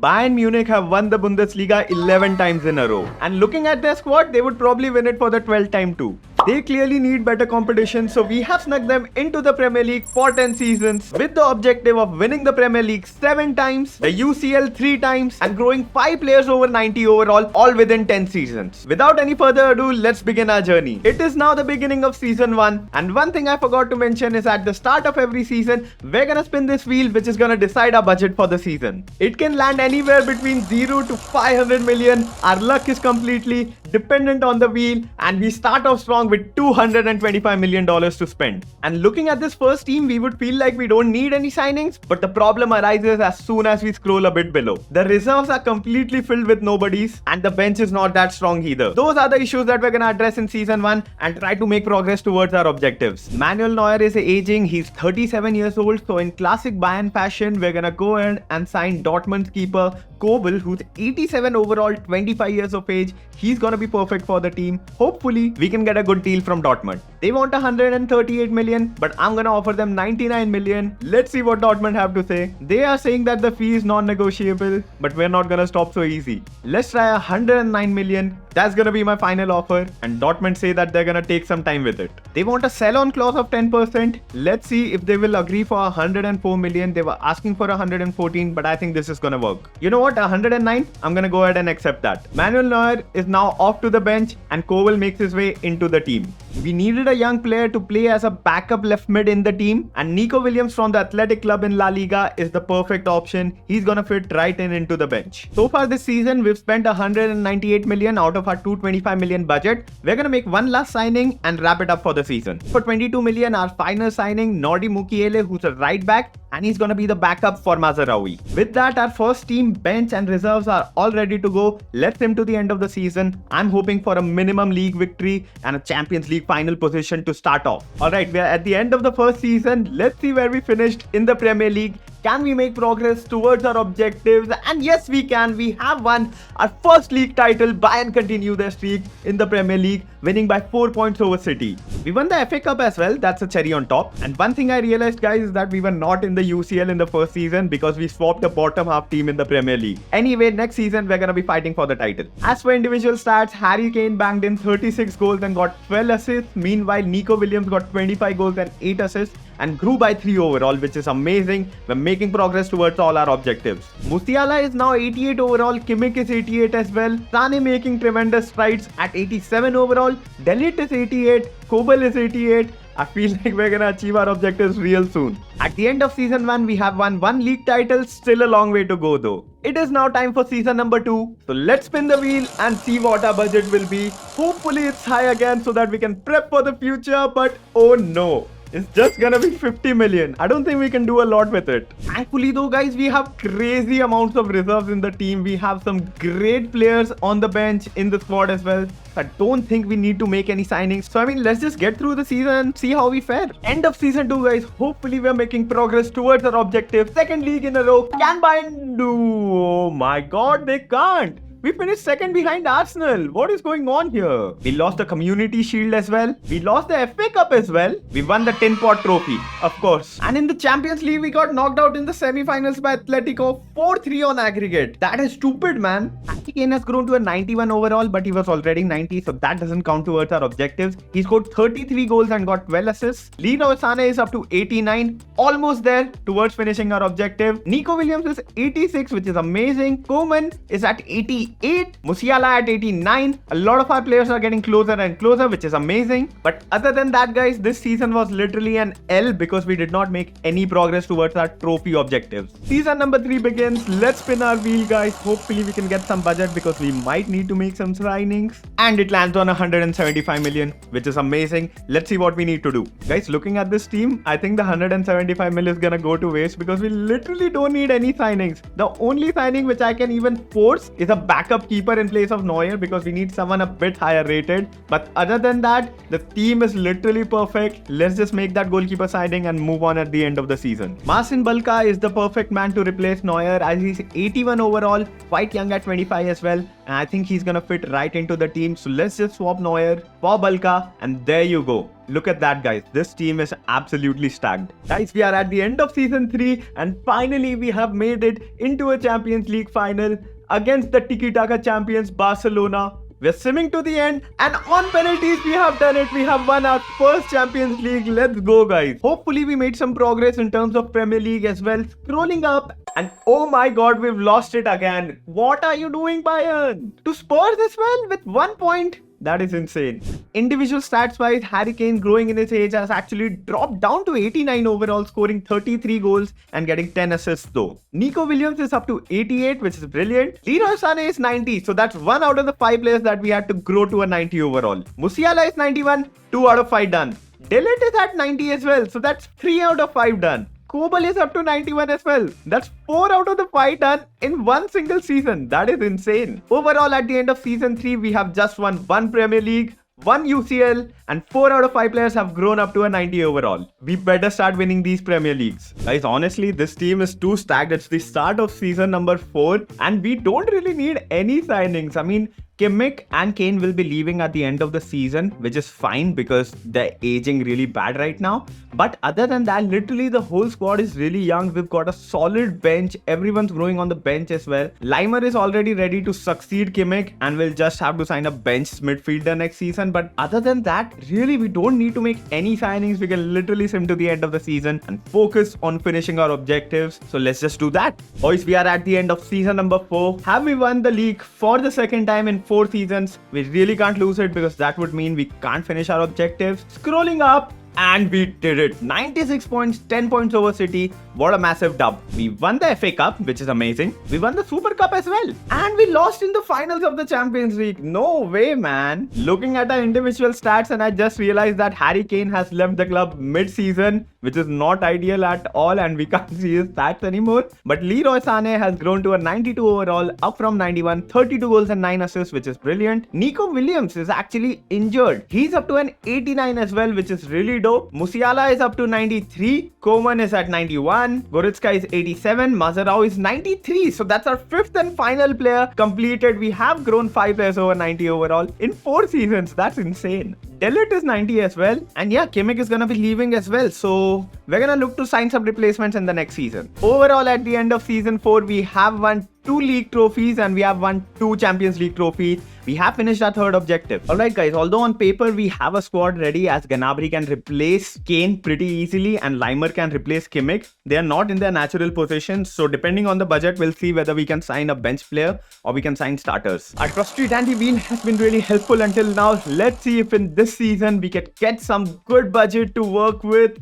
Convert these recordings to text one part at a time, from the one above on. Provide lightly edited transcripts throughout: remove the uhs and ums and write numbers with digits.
Bayern Munich have won the Bundesliga 11 times in a row. And looking at their squad, they would probably win it for the 12th time too. They clearly need better competition, so we have snuck them into the Premier League for 10 seasons with the objective of winning the Premier League 7 times, the UCL 3 times, and growing 5 players over 90 overall, all within 10 seasons. Without any further ado, let's begin our journey. It is now the beginning of season 1, and one thing I forgot to mention is at the start of every season, we're gonna spin this wheel which is gonna decide our budget for the season. It can land anywhere between 0 to 500 million. Our luck is completely dependent on the wheel, and we start off strong with $225 million to spend. And looking at this first team, we would feel like we don't need any signings, but the problem arises as soon as we scroll a bit below. The reserves are completely filled with nobodies, and the bench is not that strong either. Those are the issues that we're gonna address in season 1 and try to make progress towards our objectives. Manuel Neuer is aging, he's 37 years old, so in classic Bayern fashion, we're gonna go ahead and sign Dortmund's keeper Kobel, who's 87 overall, 25 years of age. He's gonna be perfect for the team. Hopefully, we can get a good deal from Dortmund. They want 138 million, but I'm gonna offer them 99 million. Let's see what Dortmund have to say. They are saying that the fee is non-negotiable, but we're not gonna stop so easy. Let's try 109 million. That's gonna be my final offer, and Dortmund say that they're gonna take some time with it. They want a sell-on clause of 10%. Let's see if they will agree for 104 million. They were asking for 114, but I think this is gonna work. You know what? 109? I'm gonna go ahead and accept that. Manuel Neuer is now off to the bench, and Kobel makes his way into the team. We needed a young player to play as a backup left mid in the team, and Nico Williams from the Athletic Club in La Liga is the perfect option. He's gonna fit right into the bench. So far this season, we've spent 198 million out of our 225 million budget. We're gonna make one last signing and wrap it up for the season. For 22 million, our final signing, Nordi Mukiele, who's a right back, and he's gonna be the backup for Mazraoui. With that, our first team, bench and reserves are all ready to go. Let's him to the end of the season. I'm hoping for a minimum league victory and a Champions League final position to start off. Alright, we are at the end of the first season. Let's see where we finished in the Premier League. Can we make progress towards our objectives? And yes, we can. We have won our first league title. Bayern continue their streak in the Premier League, winning by 4 points over City. We won the FA Cup as well. That's a cherry on top. And one thing I realized, guys, is that we were not in the UCL in the first season because we swapped the bottom half team in the Premier League. Anyway, next season, we're going to be fighting for the title. As for individual stats, Harry Kane banged in 36 goals and got 12 assists. Meanwhile, Nico Williams got 25 goals and 8 assists and grew by 3 overall, which is amazing. We're making progress towards all our objectives. Musiala is now 88 overall, Kimmich is 88 as well, Sane making tremendous strides at 87 overall, Delete is 88, Kobel is 88. I feel like we're gonna achieve our objectives real soon. At the end of season 1, we have won 1 league title, still a long way to go though. It is now time for season number 2. So let's spin the wheel and see what our budget will be. Hopefully it's high again so that we can prep for the future, but oh no. It's just gonna be 50 million. I don't think we can do a lot with it. Thankfully though, guys, we have crazy amounts of reserves in the team. We have some great players on the bench in the squad as well. I don't think we need to make any signings. So I mean, let's just get through the season and see how we fare. End of season 2, guys. Hopefully we're making progress towards our objective. Second league in a row. Can Bayern do? Oh my god, they can't. We finished second behind Arsenal. What is going on here? We lost the Community Shield as well. We lost the FA Cup as well. We won the Tin Pot Trophy, of course. And in the Champions League, we got knocked out in the semi-finals by Atletico 4-3 on aggregate. That is stupid, man. Kane has grown to a 91 overall, but he was already 90, so that doesn't count towards our objectives. He scored 33 goals and got 12 assists. Leroy Sané is up to 89, almost there towards finishing our objective. Nico Williams is 86, which is amazing. Koeman is at 88, Musiala at 89. A lot of our players are getting closer and closer, which is amazing. But other than that, guys, this season was literally an L because we did not make any progress towards our trophy objectives. Season number 3 begins. Let's spin our wheel, guys. Hopefully we can get some budget because we might need to make some signings. And it lands on 175 million, which is amazing. Let's see what we need to do. Guys, looking at this team, I think the 175 million is gonna go to waste because we literally don't need any signings. The only signing which I can even force is a backup keeper in place of Neuer because we need someone a bit higher rated. But other than that, the team is literally perfect. Let's just make that goalkeeper signing and move on at the end of the season. Marcin Balka is the perfect man to replace Neuer as he's 81 overall, quite young at 25 as well. And I think he's gonna fit right into the team. So let's just swap Neuer for Balka, and there you go. Look at that, guys. This team is absolutely stacked. Guys, we are at the end of season 3 and finally we have made it into a Champions League final against the Tiki-Taka champions Barcelona. We're swimming to the end and on penalties we have done it. We have won our first Champions League. Let's go, guys. Hopefully we made some progress in terms of Premier League as well. Scrolling up and oh my god, we've lost it again. What are you doing, Bayern? To Spurs as well with 1 point? That is insane. Individual stats wise, Harry Kane, growing in his age, has actually dropped down to 89 overall, scoring 33 goals and getting 10 assists though. Nico Williams is up to 88, which is brilliant. Leroy Sané is 90, so that's 1 out of the 5 players that we had to grow to a 90 overall. Musiala is 91, 2 out of 5 done. Delete is at 90 as well, so that's 3 out of 5 done. Kobel is up to 91 as well. That's 4 out of the 5 done in one single season. That is insane. Overall, at the end of season 3, we have just won 1 Premier League, 1 UCL, and 4 out of 5 players have grown up to a 90 overall. We better start winning these Premier Leagues. Guys, honestly, this team is too stacked. It's the start of season number 4 and we don't really need any signings. I mean, Kimmich and Kane will be leaving at the end of the season, which is fine because they're aging really bad right now. But other than that, literally the whole squad is really young. We've got a solid bench. Everyone's growing on the bench as well. Leimer is already ready to succeed Kimmich and we'll just have to sign a bench midfielder next season. But other than that, really we don't need to make any signings. We can literally sim to the end of the season and focus on finishing our objectives. So let's just do that. Boys, we are at the end of season number 4. Have we won the league for the second time in 4 seasons? We really can't lose it because that would mean we can't finish our objectives. Scrolling up, and we did it. 96 points, 10 points over City. What a massive dub. We won the FA Cup, which is amazing. We won the Super Cup as well. And we lost in the finals of the Champions League. No way, man. Looking at our individual stats, and I just realized that Harry Kane has left the club mid-season, which is not ideal at all, and we can't see his stats anymore. But Leroy Sané has grown to a 92 overall, up from 91, 32 goals and 9 assists, which is brilliant. Nico Williams is actually injured. He's up to an 89 as well, which is really dope. Musiala is up to 93, Coman is at 91, Goretzka is 87, Mazarao is 93. So that's our 5th and final player completed. We have grown 5 players over 90 overall in 4 seasons. That's insane. Delete is 90 as well. And yeah, Kimmich is gonna be leaving as well. So we're gonna look to sign some replacements in the next season. Overall, at the end of season 4, we have won 2 league trophies and we have won 2 Champions League trophies. We have finished our 3rd objective. Alright guys, although on paper we have a squad ready as Gnabry can replace Kane pretty easily and Leimer can replace Kimmich, they are not in their natural positions. So depending on the budget, we'll see whether we can sign a bench player or we can sign starters. Our trusty Dandy Wheel has been really helpful until now. Let's see if in this season we can get some good budget to work with.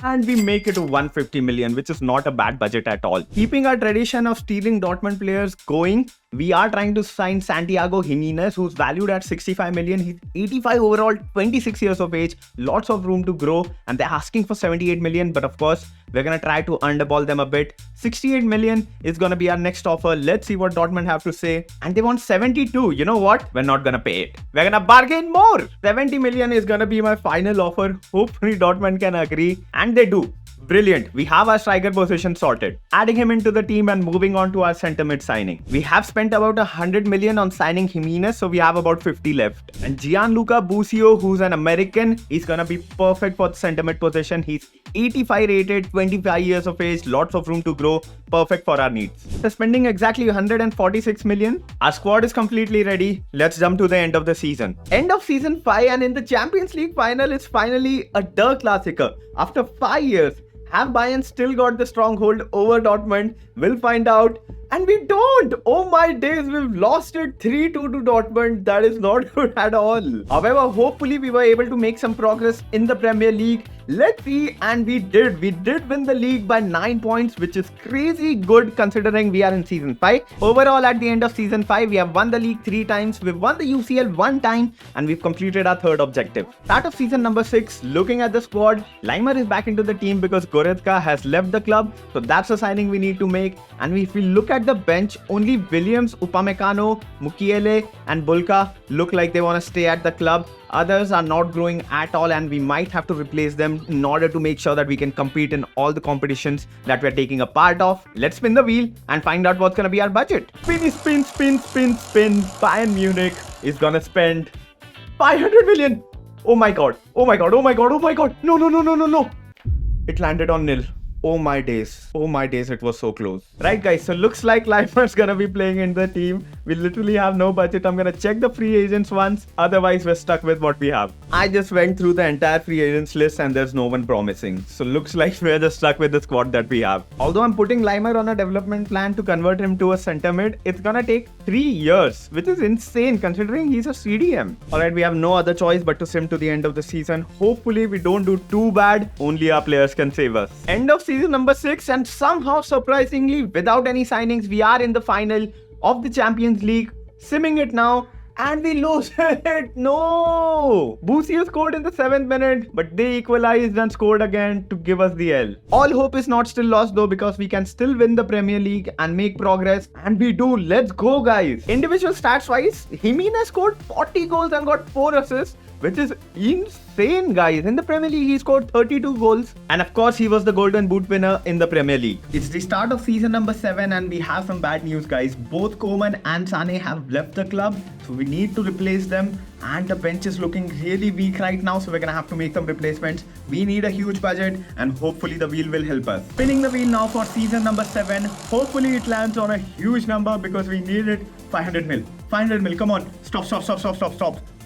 And we make it to 150 million, which is not a bad budget at all. Keeping our tradition of stealing Dortmund players going, we are trying to sign Santiago Jimenez, who's valued at 65 million. He's 85 overall, 26 years of age, lots of room to grow, and they're asking for 78 million. But of course, we're gonna try to underball them a bit. 68 million is gonna be our next offer. Let's see what Dortmund have to say. And they want 72. You know what? We're not gonna pay it. We're gonna bargain more. 70 million is gonna be my final offer. Hopefully Dortmund can agree. And they do. Brilliant. We have our striker position sorted. Adding him into the team and moving on to our centre mid signing. We have spent about 100 million on signing Jimenez, so we have about 50 left. And Gianluca Busio, who's an American, he's gonna be perfect for the centre mid position. He's 85 rated, 25 years of age, lots of room to grow, perfect for our needs. So spending exactly 146 million, our squad is completely ready. Let's jump to the end of the season. End of season 5 and in the Champions League final is finally a Der Klassiker. After 5 years, have Bayern still got the stronghold over Dortmund? We'll find out. And we don't! Oh my days, we've lost it 3-2 to Dortmund. That is not good at all. However, hopefully we were able to make some progress in the Premier League. Let's see, and we did. We did win the league by 9 points, which is crazy good considering we are in season 5. Overall, at the end of season 5, we have won the league 3 times. We've won the UCL 1 time, and we've completed our 3rd objective. Start of season number 6, looking at the squad, Leimer is back into the team because Goretzka has left the club. So that's a signing we need to make. And if we look at the bench, only Williams, Upamecano, Mukiele, and Bulka look like they want to stay at the club. Others are not growing at all, and we might have to replace them in order to make sure that we can compete in all the competitions that we're taking a part of. Let's spin the wheel and find out what's gonna be our budget. Spin, spin. Bayern Munich is gonna spend 500 million. Oh my god. Oh my god. Oh my god. Oh my god. No, no, no, no, no, no. It landed on nil. Oh my days. Oh my days, it was so close. Right guys, so looks like Leimer's gonna be playing in the team. We literally have no budget. I'm gonna check the free agents once. Otherwise, we're stuck with what we have. I just went through the entire free agents list and there's no one promising. So looks like we're just stuck with the squad that we have. Although I'm putting Leimer on a development plan to convert him to a center mid, it's gonna take 3 years, which is insane considering he's a CDM. Alright, we have no other choice but to sim to the end of the season. Hopefully we don't do too bad. Only our players can save us. End of season number 6, and somehow surprisingly without any signings we are in the final of the Champions League. Simming it now and we lose it. No! Busio scored in the 7th minute, but they equalized and scored again to give us the L. All hope is not still lost though, because we can still win the Premier League and make progress, and we do. Let's go guys. Individual stats wise, Jimenez scored 40 goals and got 4 assists, which is insane guys. In the Premier League he scored 32 goals, and of course he was the Golden Boot winner in the Premier League. It's the start of season number 7 and we have some bad news guys. Both Koeman and Sane have left the club, so we need to replace them, and the bench is looking really weak right now, so we're gonna have to make some replacements. We need a huge budget and hopefully the wheel will help us. Spinning the wheel now for season number 7. Hopefully it lands on a huge number because we need it. 500 mil. 500 mil. Come on. Stop.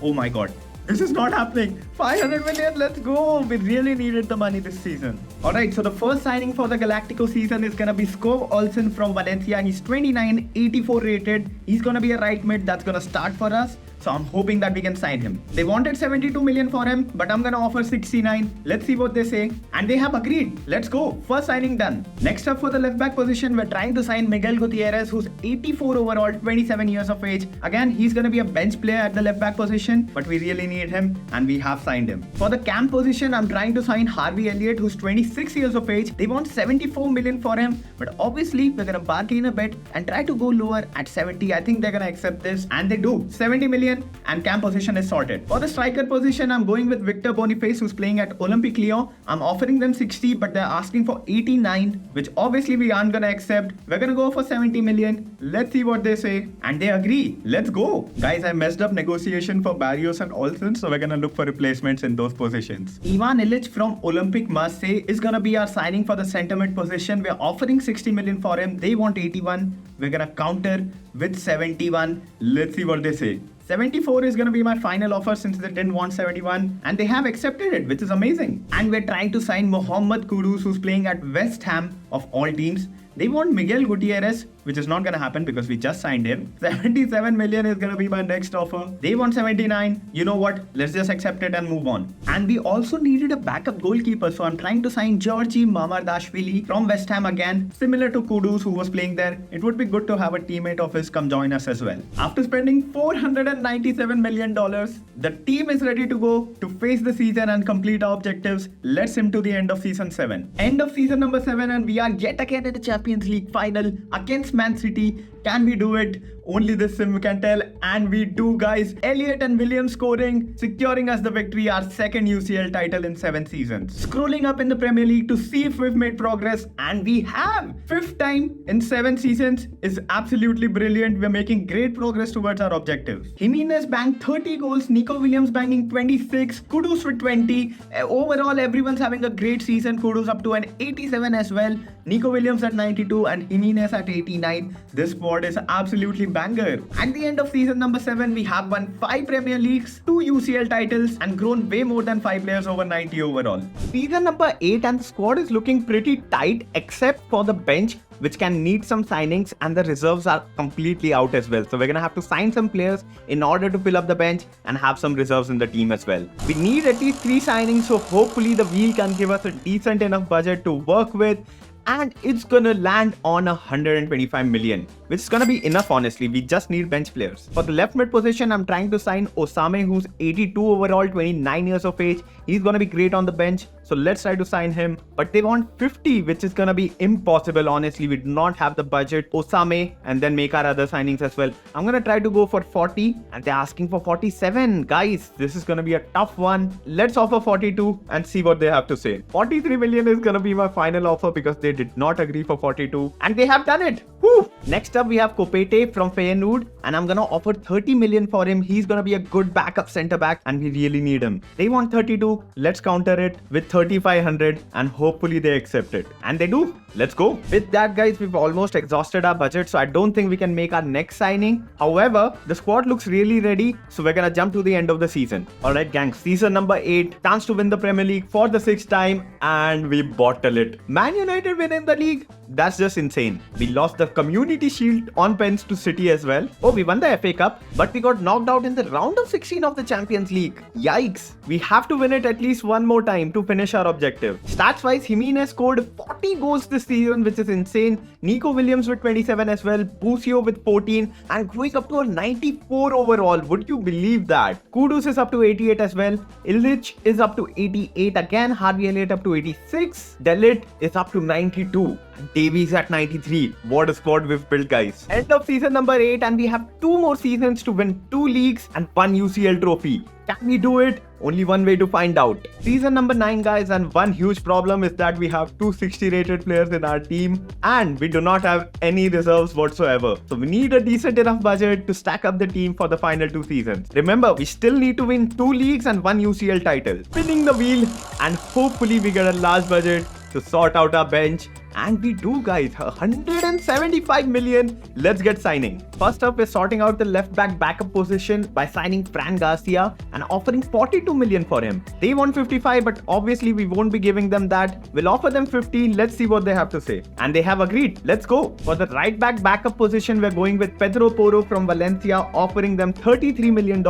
Oh my god. This is not happening. 500 million, let's go. We really needed the money this season. Alright, so the first signing for the Galactico season is gonna be Skov Olsen from Valencia. He's 29, 84 rated. He's gonna be a right mid that's gonna start for us. So I'm hoping that we can sign him. They wanted 72 million for him, but I'm gonna offer 69. Let's see what they say. And they have agreed. Let's go. First signing done. Next up for the left back position, we're trying to sign Miguel Gutierrez, who's 84 overall, 27 years of age. Again, he's gonna be a bench player at the left back position, but we really need him and we have signed him. For the cam position, I'm trying to sign Harvey Elliott, who's 26 years of age. They want 74 million for him, but obviously we're gonna bargain a bit and try to go lower at 70. I think they're gonna accept this, and they do. 70 million. And cam position is sorted. For the striker position, I'm going with Victor Boniface, who's playing at Olympique Lyon. I'm offering them 60, but they're asking for 89, which obviously we aren't gonna accept. We're gonna go for 70 million. Let's see what they say. And they agree. Let's go. Guys, I messed up negotiation for Barrios and Olsen, so we're gonna look for replacements in those positions. Ivan Illich from Olympique Marseille is gonna be our signing for the centre mid position. We're offering 60 million for him. They want 81. We're gonna counter with 71. Let's see what they say. 74 is going to be my final offer since they didn't want 71, and they have accepted it, which is amazing. And we're trying to sign Mohamed Kudus, who's playing at West Ham of all teams. They want Miguel Gutierrez, which is not going to happen because we just signed him. 77 million is going to be my next offer. They want 79. You know what? Let's just accept it and move on. And we also needed a backup goalkeeper, so I'm trying to sign Georgi Mamardashvili from West Ham again. Similar to Kudus, who was playing there. It would be good to have a teammate of his come join us as well. After spending $497 million, the team is ready to go to face the season and complete our objectives. Let's sim to the end of season 7. End of season number 7, and we are yet again in the Champions League final against Man City. Can we do it? Only this sim can tell, and we do guys. Elliott and Williams scoring, securing us the victory, our second UCL title in 7 seasons. Scrolling up in the Premier League to see if we've made progress, and we have. 5th time in 7 seasons is absolutely brilliant. We're making great progress towards our objectives. Jimenez banked 30 goals, Nico Williams banking 26, Kudus with 20. Overall, everyone's having a great season. Kudus up to an 87 as well. Nico Williams at 92 and Jimenez at 89. This squad is absolutely banger. At the end of season number 7, we have won 5 Premier Leagues, 2 UCL titles, and grown way more than 5 players over 90 overall. Season number 8, and the squad is looking pretty tight except for the bench, which can need some signings, and the reserves are completely out as well. So we're gonna have to sign some players in order to fill up the bench and have some reserves in the team as well. We need at least 3 signings, so hopefully the wheel can give us a decent enough budget to work with. And it's gonna land on 125 million, which is gonna be enough honestly. We just need bench players. For the left mid position, I'm trying to sign Osame, who's 82 overall, 29 years of age. He's gonna be great on the bench. So let's try to sign him. But they want 50, which is gonna be impossible. Honestly, we do not have the budget. Osame, and then make our other signings as well. I'm gonna try to go for 40, and they're asking for 47. Guys, this is gonna be a tough one. Let's offer 42 and see what they have to say. 43 million is gonna be my final offer because they did not agree for 42, and they have done it. Woo! Next up, we have Kopete from Feyenoord, and I'm gonna offer 30 million for him. He's gonna be a good backup center back, and we really need him. They want 32. Let's counter it with 3,500, and hopefully they accept it. And they do. Let's go. With that, guys, we've almost exhausted our budget, so I don't think we can make our next signing. However, the squad looks really ready, so we're gonna jump to the end of the season. Alright, gang, season number 8, chance to win the Premier League for the 6th time, and we bottle it. Man United winning the league? That's just insane. We lost the Community Shield on pens to City as well. Oh, we won the FA Cup, but we got knocked out in the round of 16 of the Champions League. Yikes. We have to win it at least one more time to finish our objective. Stats-wise, Jimenez scored 40 goals this season, which is insane. Nico Williams with 27 as well. Busio with 14, and going up to a 94 overall. Would you believe that? Kudus is up to 88 as well. Illich is up to 88 again. Harvey Elliott up to 86. Delit is up to 92. Davies at 93. What a squad we've built, guys. End of season number 8, and we have 2 more seasons to win 2 leagues and 1 UCL trophy. Can we do it? Only one way to find out. Season number 9, guys, and one huge problem is that we have 260 rated players in our team, and we do not have any reserves whatsoever. So we need a decent enough budget to stack up the team for the final 2 seasons. Remember, we still need to win 2 leagues and 1 UCL title. Spinning the wheel, and hopefully we get a large budget to sort out our bench. And we do, guys. 175 million. Let's get signing. First up is sorting out the left back backup position by signing Fran Garcia and offering 42 million for him. They want 55, but obviously we won't be giving them that. We'll offer them 50. Let's see what they have to say. And they have agreed. Let's go. For the right back backup position, we're going with Pedro Porro from Valencia, offering them $33 million,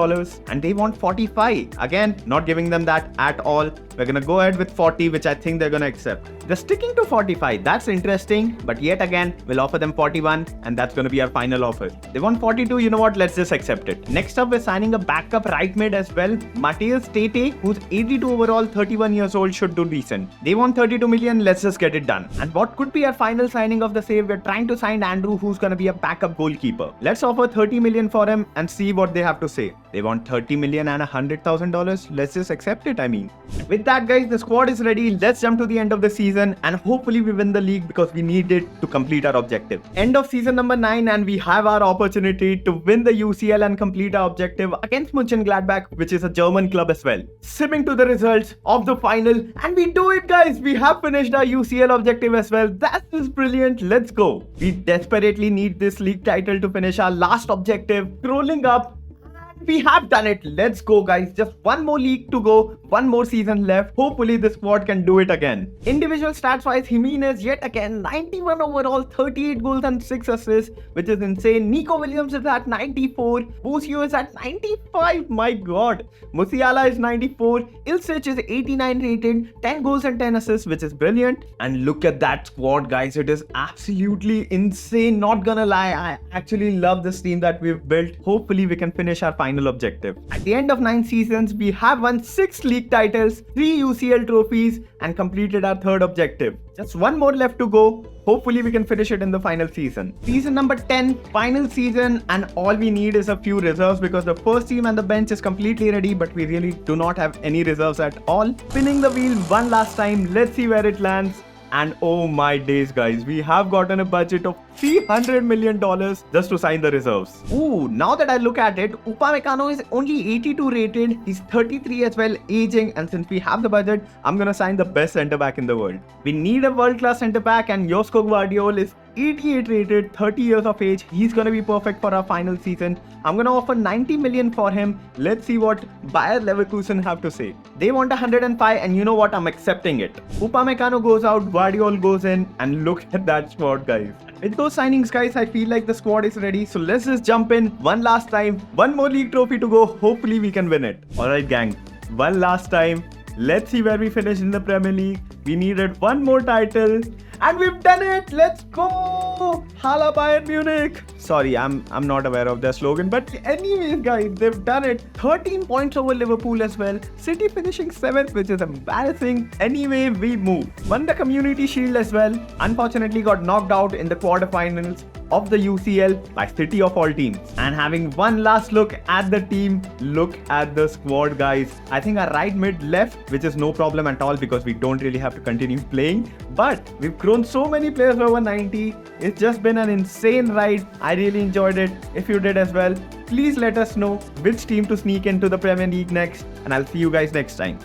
and they want 45. Again, not giving them that at all. We're gonna go ahead with 40, which I think they're gonna accept. They're sticking to 45. That's interesting, but yet again, we'll offer them 41, and that's gonna be our final offer. They want 42, you know what, let's just accept it. Next up, we're signing a backup right mid as well. Mateus Tete, who's 82 overall, 31 years old, should do decent. They want 32 million, let's just get it done. And what could be our final signing of the save? We're trying to sign Andrew, who's gonna be a backup goalkeeper. Let's offer 30 million for him and see what they have to say. They want 30 million and $100,000. Let's just accept it, I mean. With that, guys, the squad is ready. Let's jump to the end of the season, and hopefully we win the league because we need it to complete our objective. End of season number 9, and we have our opportunity to win the UCL and complete our objective against Mönchengladbach, which is a German club as well. Sipping to the results of the final, and we do it, guys. We have finished our UCL objective as well. That is brilliant. Let's go. We desperately need this league title to finish our last objective. Scrolling up. We have done it. Let's go, guys. Just one more league to go. One more season left. Hopefully the squad can do it again. Individual stats wise, Jimenez yet again 91 overall, 38 goals and 6 assists, which is insane. Nico Williams is at 94. Busio is at 95. My god. Musiala is 94. Illich is 89 rated, 10 goals and 10 assists, which is brilliant. And look at that squad, guys. It is absolutely insane. Not gonna lie, I actually love this team that we've built. Hopefully we can finish our final objective. At the end of 9 seasons, we have won 6 league titles, 3 UCL trophies, and completed our 3rd objective. Just one more left to go. Hopefully we can finish it in the final season. Season number 10, final season, and all we need is a few reserves because the first team and the bench is completely ready, but we really do not have any reserves at all. Spinning the wheel one last time. Let's see where it lands. And oh my days, guys, we have gotten a budget of $300 million just to sign the reserves. Ooh, now that I look at it, Upamecano is only 82 rated. He's 33 as well, aging. And since we have the budget, I'm gonna sign the best center back in the world. We need a world-class center back, and Josko Gvardiol is 88 rated, 30 years of age. He's gonna be perfect for our final season. I'm gonna offer 90 million for him. Let's see what Bayer Leverkusen have to say. They want 105, and you know what? I'm accepting it. Upamecano goes out, Gvardiol goes in, and look at that squad, guys. With those signings, guys, I feel like the squad is ready. So let's just jump in one last time. One more league trophy to go. Hopefully we can win it. Alright, gang. One last time. Let's see where we finish in the Premier League. We needed one more title. And we've done it! Let's go! Hala Bayern Munich! Sorry, I'm not aware of their slogan, but anyways, guys, they've done it. 13 points over Liverpool as well. City finishing 7th, which is embarrassing. Anyway, we move. Won the Community Shield as well. Unfortunately, got knocked out in the quarterfinals of the UCL by City of all teams. And having one last look at the team, look at the squad, guys. I think our right mid left, which is no problem at all because we don't really have to continue playing. But we've grown so many players over 90. It's just been an insane ride. I really enjoyed it. If you did as well, please let us know which team to sneak into the Premier League next. And I'll see you guys next time.